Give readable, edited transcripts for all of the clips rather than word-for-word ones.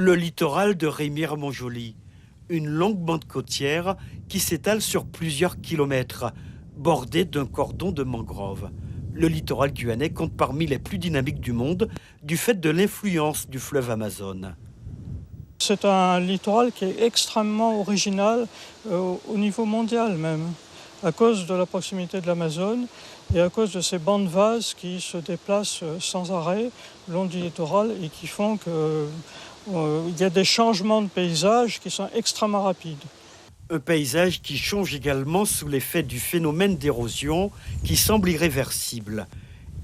Le littoral de Remire-Montjoly, une longue bande côtière qui s'étale sur plusieurs kilomètres, bordée d'un cordon de mangroves. Le littoral guyanais compte parmi les plus dynamiques du monde du fait de l'influence du fleuve Amazone. C'est un littoral qui est extrêmement original au niveau mondial même, à cause de la proximité de l'Amazone et à cause de ces bancs de vases qui se déplacent sans arrêt le long du littoral et qui font qu'il y a des changements de paysage qui sont extrêmement rapides. Un paysage qui change également sous l'effet du phénomène d'érosion qui semble irréversible.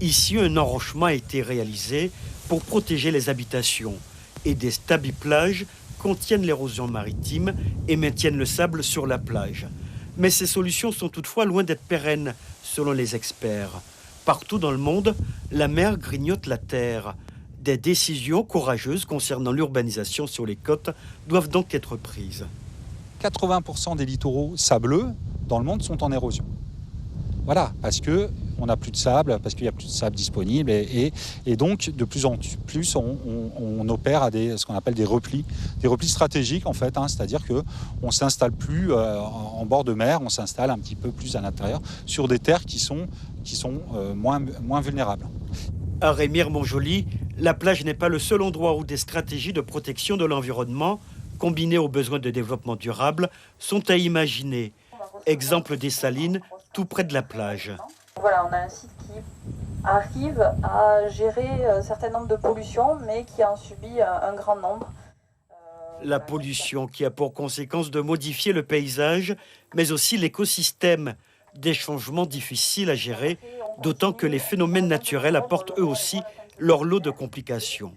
Ici, un enrochement a été réalisé pour protéger les habitations et des stabiplages contiennent l'érosion maritime et maintiennent le sable sur la plage. Mais ces solutions sont toutefois loin d'être pérennes, selon les experts. Partout dans le monde, la mer grignote la terre. Des décisions courageuses concernant l'urbanisation sur les côtes doivent donc être prises. 80% des littoraux sableux dans le monde sont en érosion. Voilà, parce qu'on n'a plus de sable, parce qu'il n'y a plus de sable disponible et donc de plus en plus on opère à ce qu'on appelle des replis stratégiques en fait, c'est-à-dire qu'on ne s'installe plus en bord de mer, on s'installe un petit peu plus à l'intérieur sur des terres qui sont moins vulnérables. À Remire-Montjoly, la plage n'est pas le seul endroit où des stratégies de protection de l'environnement combinées aux besoins de développement durable sont à imaginer. Exemple des Salines, tout près de la plage. Voilà, on a un site qui arrive à gérer un certain nombre de pollutions, mais qui en subit un grand nombre. La pollution qui a pour conséquence de modifier le paysage, mais aussi l'écosystème. Des changements difficiles à gérer, d'autant que les phénomènes naturels apportent eux aussi leur lot de complications.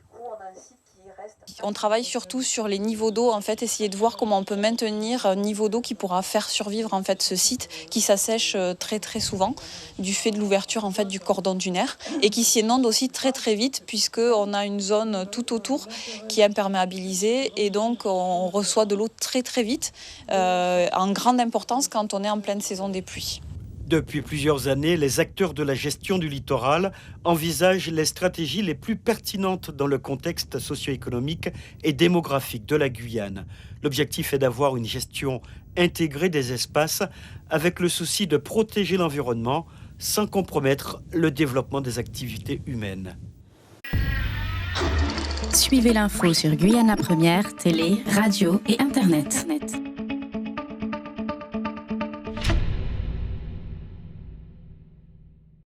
On travaille surtout sur les niveaux d'eau, en fait, essayer de voir comment on peut maintenir un niveau d'eau qui pourra faire survivre en fait ce site qui s'assèche très très souvent du fait de l'ouverture en fait du cordon dunaire et qui s'inonde aussi très très vite puisque on a une zone tout autour qui est imperméabilisée et donc on reçoit de l'eau très très vite en grande importance quand on est en pleine saison des pluies. Depuis plusieurs années, les acteurs de la gestion du littoral envisagent les stratégies les plus pertinentes dans le contexte socio-économique et démographique de la Guyane. L'objectif est d'avoir une gestion intégrée des espaces avec le souci de protéger l'environnement sans compromettre le développement des activités humaines. Suivez l'info sur Guyana Première, télé, radio et Internet.